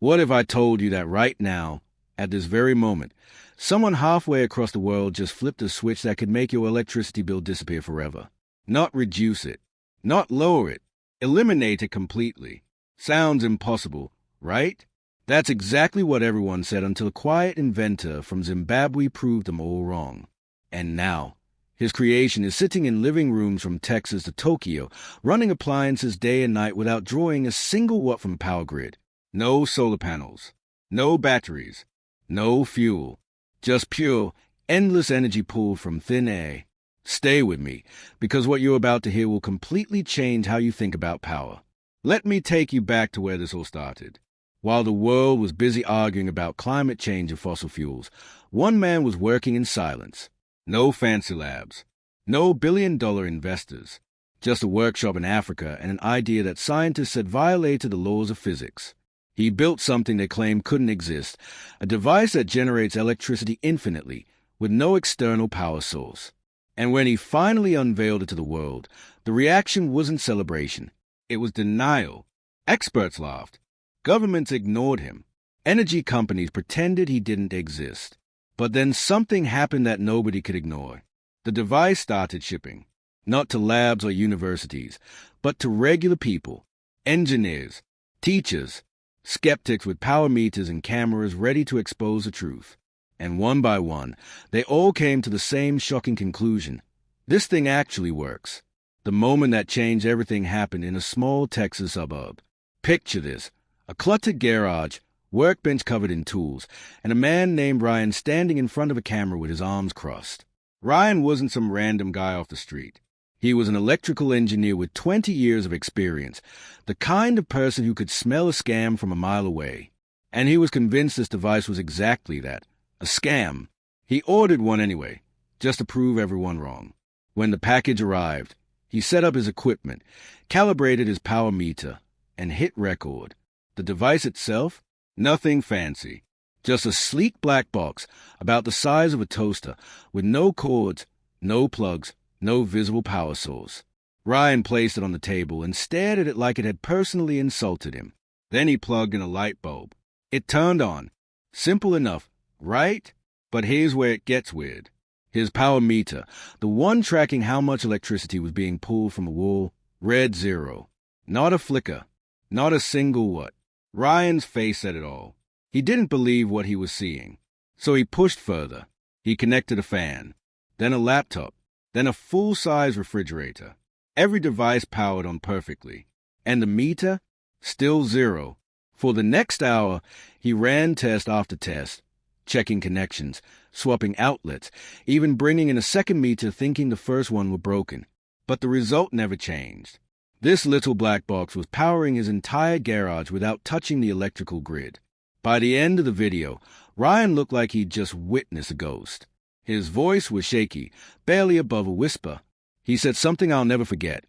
What if I told you that right now, at this very moment, someone halfway across the world just flipped a switch that could make your electricity bill disappear forever? Not reduce it, not lower it, eliminate it completely. Sounds impossible, right? That's exactly what everyone said until a quiet inventor from Zimbabwe proved them all wrong. And now, his creation is sitting in living rooms from Texas to Tokyo, running appliances day and night without drawing a single watt from a power grid. No solar panels, no batteries, no fuel, just pure, endless energy pulled from thin air. Stay with me, because what you're about to hear will completely change how you think about power. Let me take you back to where this all started. While the world was busy arguing about climate change and fossil fuels, one man was working in silence. No fancy labs, no billion-dollar investors, just a workshop in Africa and an idea that scientists had violated the laws of physics. He built something they claimed couldn't exist, a device that generates electricity infinitely, with no external power source. And when he finally unveiled it to the world, the reaction wasn't celebration. It was denial. Experts laughed. Governments ignored him. Energy companies pretended he didn't exist. But then something happened that nobody could ignore. The device started shipping, not to labs or universities, but to regular people, engineers, teachers, skeptics with power meters and cameras ready to expose the truth. And one by one, they all came to the same shocking conclusion. This thing actually works. The moment that changed everything happened in a small Texas suburb. Picture this, a cluttered garage, workbench covered in tools, and a man named Ryan standing in front of a camera with his arms crossed. Ryan wasn't some random guy off the street. He was an electrical engineer with 20 years of experience, the kind of person who could smell a scam from a mile away. And he was convinced this device was exactly that, a scam. He ordered one anyway, just to prove everyone wrong. When the package arrived, he set up his equipment, calibrated his power meter, and hit record. The device itself? Nothing fancy. Just a sleek black box about the size of a toaster with no cords, no plugs, no visible power source. Ryan placed it on the table and stared at it like it had personally insulted him. Then he plugged in a light bulb. It turned on. Simple enough, right? But here's where it gets weird. His power meter, the one tracking how much electricity was being pulled from a wall, read 0. Not a flicker. Not a single watt. Ryan's face said it all. He didn't believe what he was seeing. So he pushed further. He connected a fan, then a laptop, then a full-size refrigerator. Every device powered on perfectly. And the meter? Still 0. For the next hour, he ran test after test, checking connections, swapping outlets, even bringing in a second meter thinking the first one were broken. But the result never changed. This little black box was powering his entire garage without touching the electrical grid. By the end of the video, Ryan looked like he'd just witnessed a ghost. His voice was shaky, barely above a whisper. He said something I'll never forget.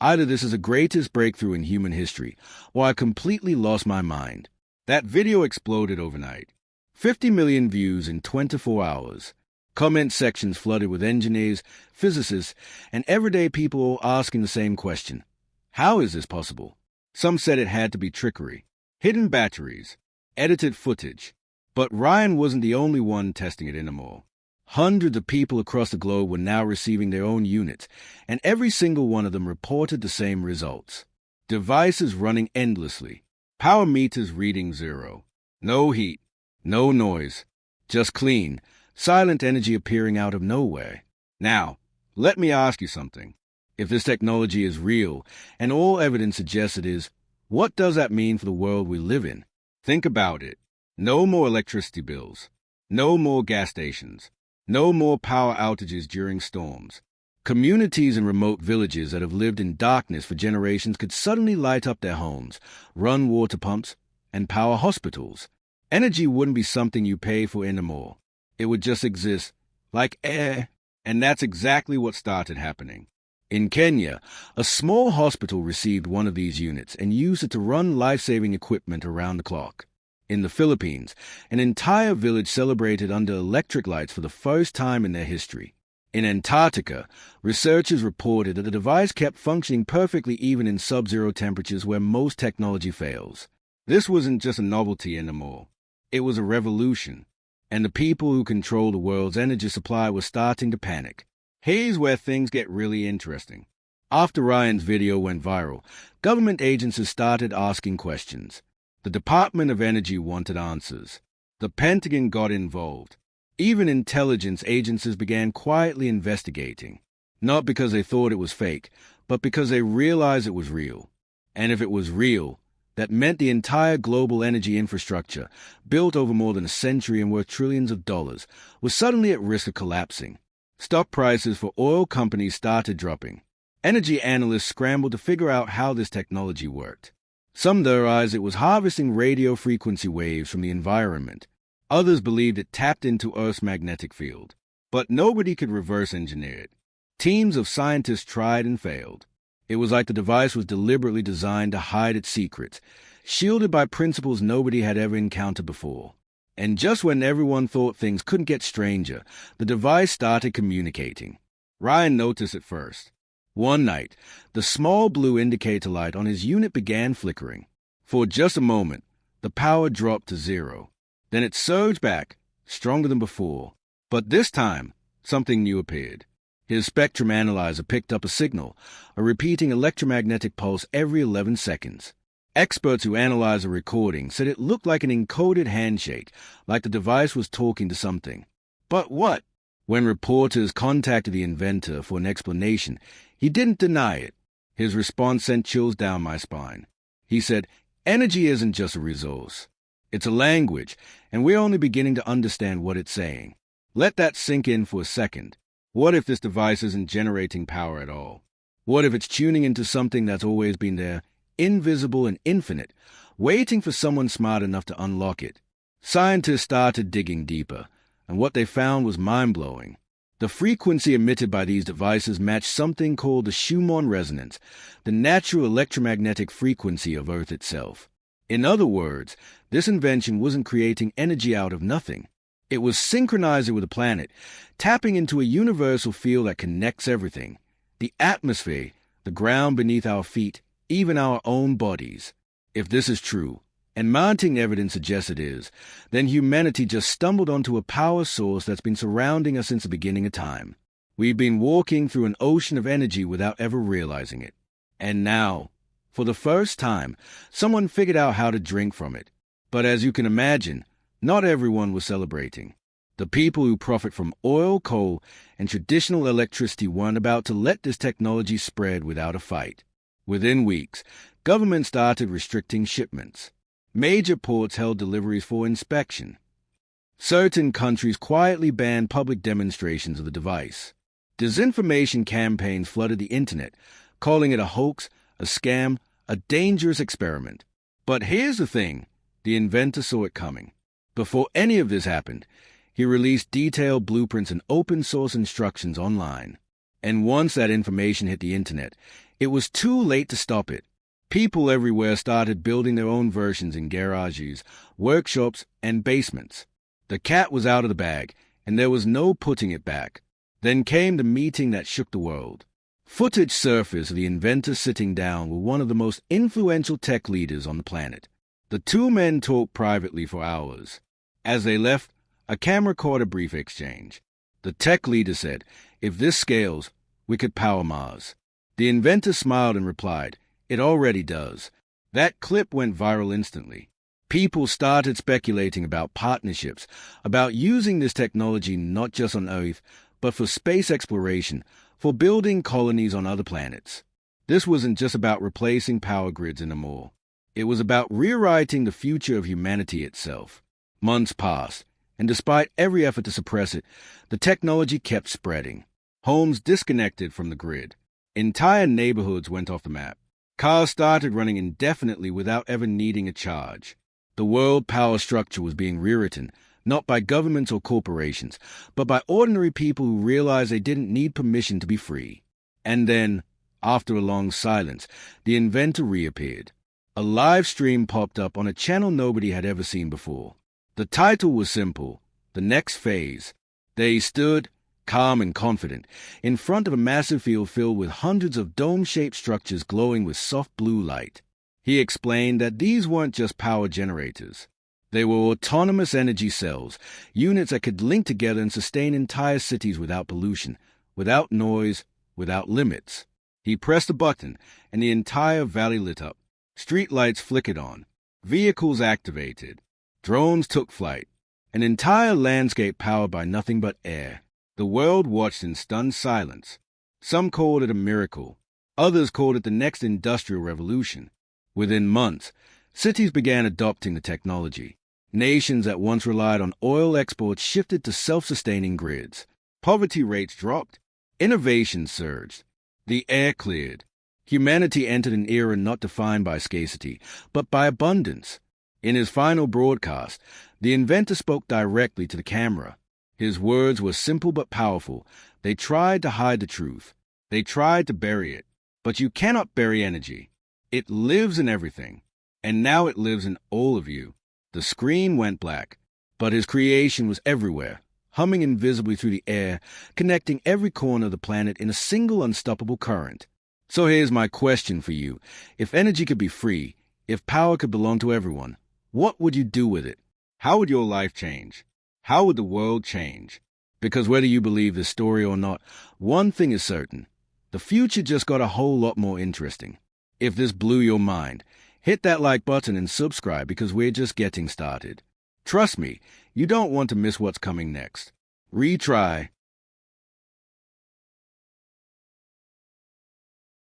Either this is the greatest breakthrough in human history, or I completely lost my mind. That video exploded overnight. 50 million views in 24 hours. Comment sections flooded with engineers, physicists, and everyday people all asking the same question. How is this possible? Some said it had to be trickery, hidden batteries, edited footage. But Ryan wasn't the only one testing it anymore. Hundreds of people across the globe were now receiving their own units, and every single one of them reported the same results. Devices running endlessly. Power meters reading 0. No heat, no noise. Just clean, silent energy appearing out of nowhere. Now, let me ask you something. If this technology is real, and all evidence suggests it is, what does that mean for the world we live in? Think about it. No more electricity bills. No more gas stations. No more power outages during storms. Communities in remote villages that have lived in darkness for generations could suddenly light up their homes, run water pumps, and power hospitals. Energy wouldn't be something you pay for anymore. It would just exist, like air. And that's exactly what started happening. In Kenya, a small hospital received one of these units and used it to run life-saving equipment around the clock. In the Philippines, an entire village celebrated under electric lights for the first time in their history. In Antarctica, researchers reported that the device kept functioning perfectly even in sub-zero temperatures where most technology fails. This wasn't just a novelty anymore. It was a revolution. And the people who control the world's energy supply were starting to panic. Here's where things get really interesting. After Ryan's video went viral, government agencies started asking questions. The Department of Energy wanted answers. The Pentagon got involved. Even intelligence agencies began quietly investigating. Not because they thought it was fake, but because they realized it was real. And if it was real, that meant the entire global energy infrastructure, built over more than a century and worth trillions of dollars, was suddenly at risk of collapsing. Stock prices for oil companies started dropping. Energy analysts scrambled to figure out how this technology worked. Some theorized it was harvesting radio frequency waves from the environment. Others believed it tapped into Earth's magnetic field. But nobody could reverse engineer it. Teams of scientists tried and failed. It was like the device was deliberately designed to hide its secrets, shielded by principles nobody had ever encountered before. And just when everyone thought things couldn't get stranger, the device started communicating. Ryan noticed it first. One night, the small blue indicator light on his unit began flickering. For just a moment, the power dropped to zero. Then it surged back, stronger than before. But this time, something new appeared. His spectrum analyzer picked up a signal, a repeating electromagnetic pulse every 11 seconds. Experts who analyzed the recording said it looked like an encoded handshake, like the device was talking to something. But what? When reporters contacted the inventor for an explanation, he didn't deny it. His response sent chills down my spine. He said, "Energy isn't just a resource. It's a language, and we're only beginning to understand what it's saying. Let that sink in for a second. What if this device isn't generating power at all? What if it's tuning into something that's always been there, invisible and infinite, waiting for someone smart enough to unlock it?" Scientists started digging deeper, and what they found was mind-blowing. The frequency emitted by these devices matched something called the Schumann resonance, the natural electromagnetic frequency of Earth itself. In other words, this invention wasn't creating energy out of nothing. It was synchronizing with the planet, tapping into a universal field that connects everything. The atmosphere, the ground beneath our feet, even our own bodies. If this is true, and mounting evidence suggests it is, then humanity just stumbled onto a power source that's been surrounding us since the beginning of time. We've been walking through an ocean of energy without ever realizing it. And now, for the first time, someone figured out how to drink from it. But as you can imagine, not everyone was celebrating. The people who profit from oil, coal, and traditional electricity weren't about to let this technology spread without a fight. Within weeks, government started restricting shipments. Major ports held deliveries for inspection. Certain countries quietly banned public demonstrations of the device. Disinformation campaigns flooded the internet, calling it a hoax, a scam, a dangerous experiment. But here's the thing, the inventor saw it coming. Before any of this happened, he released detailed blueprints and open-source instructions online. And once that information hit the internet, it was too late to stop it. People everywhere started building their own versions in garages, workshops, and basements. The cat was out of the bag, and there was no putting it back. Then came the meeting that shook the world. Footage surfaced of the inventor sitting down with one of the most influential tech leaders on the planet. The two men talked privately for hours. As they left, a camera caught a brief exchange. The tech leader said, "If this scales, we could power Mars." The inventor smiled and replied, "It already does." That clip went viral instantly. People started speculating about partnerships, about using this technology not just on Earth, but for space exploration, for building colonies on other planets. This wasn't just about replacing power grids anymore. It was about rewriting the future of humanity itself. Months passed, and despite every effort to suppress it, the technology kept spreading. Homes disconnected from the grid. Entire neighborhoods went off the map. Cars started running indefinitely without ever needing a charge. The world power structure was being rewritten, not by governments or corporations, but by ordinary people who realized they didn't need permission to be free. And then, after a long silence, the inventor reappeared. A live stream popped up on a channel nobody had ever seen before. The title was simple, The Next Phase. There he stood, calm and confident, in front of a massive field filled with hundreds of dome-shaped structures glowing with soft blue light. He explained that these weren't just power generators. They were autonomous energy cells, units that could link together and sustain entire cities without pollution, without noise, without limits. He pressed a button, and the entire valley lit up. Street lights flickered on. Vehicles activated. Drones took flight. An entire landscape powered by nothing but air. The world watched in stunned silence. Some called it a miracle. Others called it the next industrial revolution. Within months, cities began adopting the technology. Nations that once relied on oil exports shifted to self-sustaining grids. Poverty rates dropped. Innovation surged. The air cleared. Humanity entered an era not defined by scarcity, but by abundance. In his final broadcast, the inventor spoke directly to the camera. His words were simple but powerful. They tried to hide the truth. They tried to bury it. But you cannot bury energy. It lives in everything. And now it lives in all of you. The screen went black, but his creation was everywhere, humming invisibly through the air, connecting every corner of the planet in a single unstoppable current. So here's my question for you. If energy could be free, if power could belong to everyone, what would you do with it? How would your life change? How would the world change? Because whether you believe this story or not, one thing is certain. The future just got a whole lot more interesting. If this blew your mind, hit that like button and subscribe because we're just getting started. Trust me, you don't want to miss what's coming next. Retry,